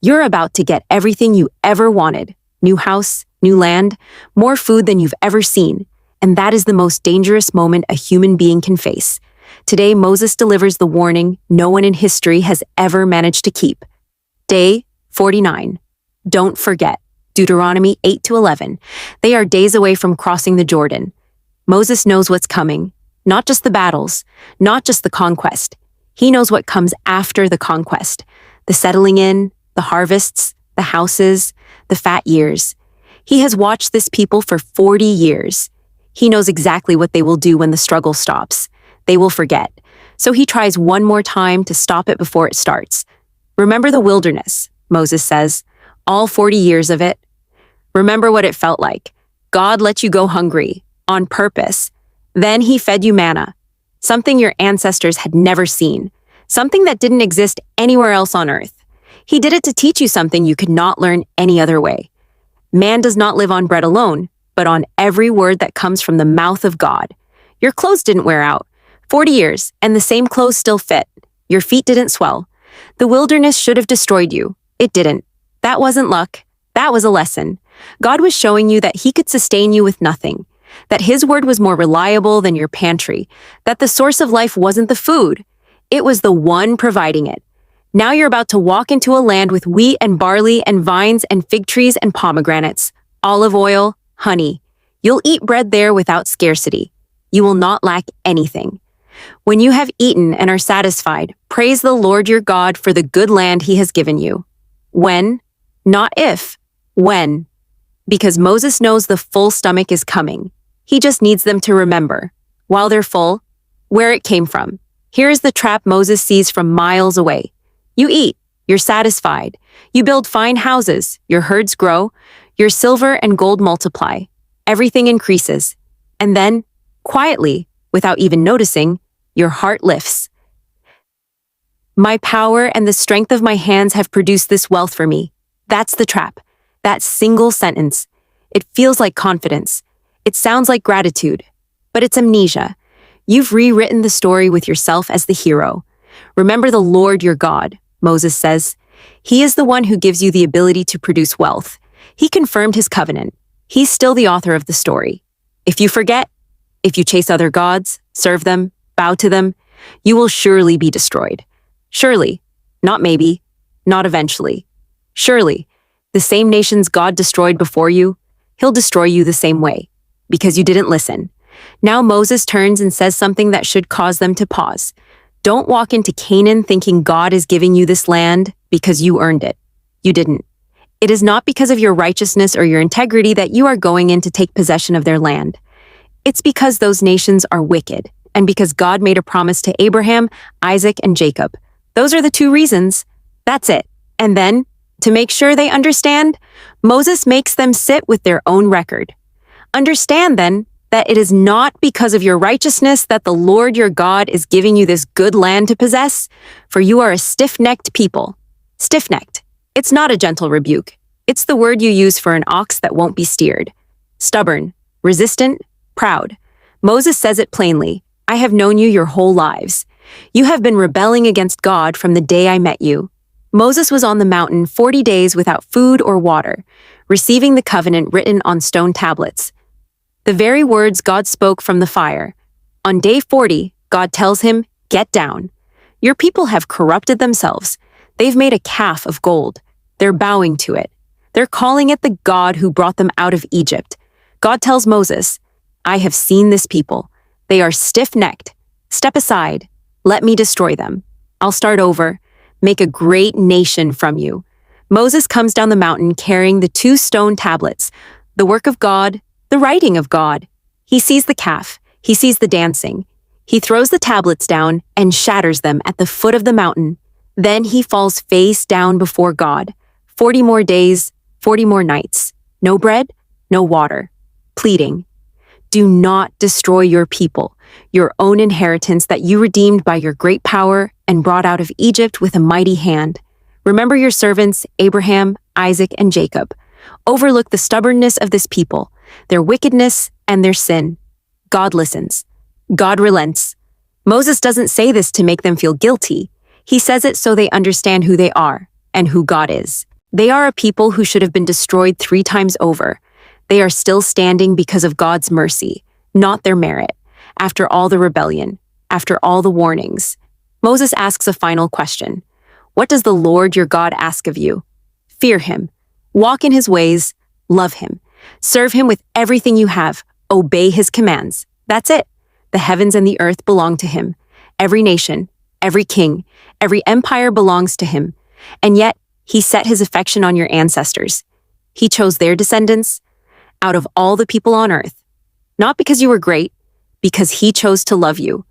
You're about to get everything you ever wanted. New house, new land, more food than you've ever seen. And that is the most dangerous moment a human being can face. Today, Moses delivers the warning no one in history has ever managed to keep. Day 49. Don't forget. Deuteronomy 8-11. They are days away from crossing the Jordan. Moses knows what's coming. Not just the battles, not just the conquest. He knows what comes after the conquest. The settling in, the harvests, the houses, the fat years. He has watched this people for 40 years. He knows exactly what they will do when the struggle stops. They will forget. So he tries one more time to stop it before it starts. Remember the wilderness, Moses says. All 40 years of it. Remember what it felt like. God let you go hungry, on purpose. Then he fed you manna, something your ancestors had never seen, something that didn't exist anywhere else on earth. He did it to teach you something you could not learn any other way. Man does not live on bread alone, but on every word that comes from the mouth of God. Your clothes didn't wear out. 40 years, and the same clothes still fit. Your feet didn't swell. The wilderness should have destroyed you. It didn't. That wasn't luck. That was a lesson. God was showing you that he could sustain you with nothing, that his word was more reliable than your pantry, that the source of life wasn't the food. It was the one providing it. Now you're about to walk into a land with wheat and barley and vines and fig trees and pomegranates, olive oil, honey. You'll eat bread there without scarcity. You will not lack anything. When you have eaten and are satisfied, praise the Lord your God for the good land he has given you. When? Not if. When? Because Moses knows the full stomach is coming. He just needs them to remember, while they're full, where it came from. Here is the trap Moses sees from miles away. You eat, you're satisfied. You build fine houses, your herds grow, your silver and gold multiply. Everything increases. And then, quietly, without even noticing, your heart lifts. My power and the strength of my hands have produced this wealth for me. That's the trap. That single sentence. It feels like confidence. It sounds like gratitude. But it's amnesia. You've rewritten the story with yourself as the hero. Remember the Lord your God, Moses says. He is the one who gives you the ability to produce wealth. He confirmed his covenant. He's still the author of the story. If you forget, if you chase other gods, serve them, bow to them, you will surely be destroyed. Surely, not maybe, not eventually. Surely, the same nations God destroyed before you, he'll destroy you the same way, because you didn't listen. Now Moses turns and says something that should cause them to pause. Don't walk into Canaan thinking God is giving you this land because you earned it. You didn't. It is not because of your righteousness or your integrity that you are going in to take possession of their land. It's because those nations are wicked, and because God made a promise to Abraham, Isaac, and Jacob. Those are the two reasons. That's it. And then, to make sure they understand, Moses makes them sit with their own record. Understand, then, that it is not because of your righteousness that the Lord your God is giving you this good land to possess, for you are a stiff-necked people. Stiff-necked. It's not a gentle rebuke. It's the word you use for an ox that won't be steered. Stubborn, resistant, proud. Moses says it plainly. I have known you your whole lives. You have been rebelling against God from the day I met you. Moses was on the mountain 40 days without food or water, receiving the covenant written on stone tablets. The very words God spoke from the fire. On day 40, God tells him, get down. Your people have corrupted themselves. They've made a calf of gold. They're bowing to it. They're calling it the God who brought them out of Egypt. God tells Moses, I have seen this people. They are stiff-necked. Step aside. Let me destroy them. I'll start over. Make a great nation from you. Moses comes down the mountain carrying the 2 stone tablets, the work of God, the writing of God. He sees the calf. He sees the dancing. He throws the tablets down and shatters them at the foot of the mountain. Then he falls face down before God. 40 more days, 40 more nights. No bread, no water. Pleading. Do not destroy your people, your own inheritance that you redeemed by your great power and brought out of Egypt with a mighty hand. Remember your servants, Abraham, Isaac, and Jacob. Overlook the stubbornness of this people, their wickedness and their sin. God listens. God relents. Moses doesn't say this to make them feel guilty. He says it so they understand who they are. and who God is. They are a people who should have been destroyed 3 times over. They are still standing because of God's mercy, not their merit. After all the rebellion, after all the warnings, Moses asks a final question. What does the Lord your God ask of you? Fear him, walk in his ways, love him, serve him with everything you have, obey his commands. That's it. The heavens and the earth belong to him. Every nation, every king, every empire belongs to him. And yet, he set his affection on your ancestors. He chose their descendants out of all the people on earth. Not because you were great, because he chose to love you.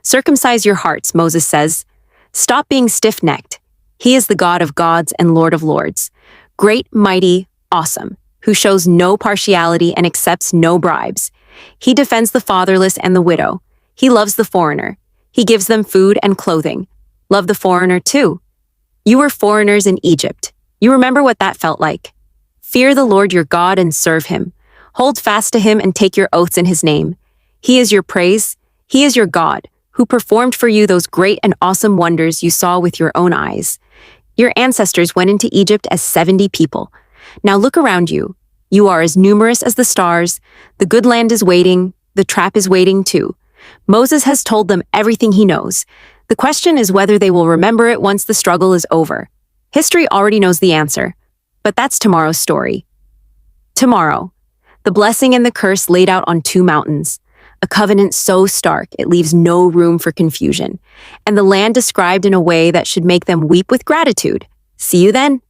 Circumcise your hearts, Moses says. Stop being stiff-necked. He is the God of gods and Lord of lords. Great, mighty, awesome, who shows no partiality and accepts no bribes. He defends the fatherless and the widow. He loves the foreigner. He gives them food and clothing. Love the foreigner too. You were foreigners in Egypt. You remember what that felt like. Fear the Lord your God and serve him. Hold fast to him and take your oaths in his name. He is your praise. He is your God, who performed for you those great and awesome wonders you saw with your own eyes. Your ancestors went into Egypt as 70 people. Now look around you. You are as numerous as the stars. The good land is waiting. The trap is waiting too. Moses has told them everything he knows. The question is whether they will remember it once the struggle is over. History already knows the answer, but that's tomorrow's story. Tomorrow, the blessing and the curse laid out on 2 mountains, a covenant so stark it leaves no room for confusion, and the land described in a way that should make them weep with gratitude. See you then.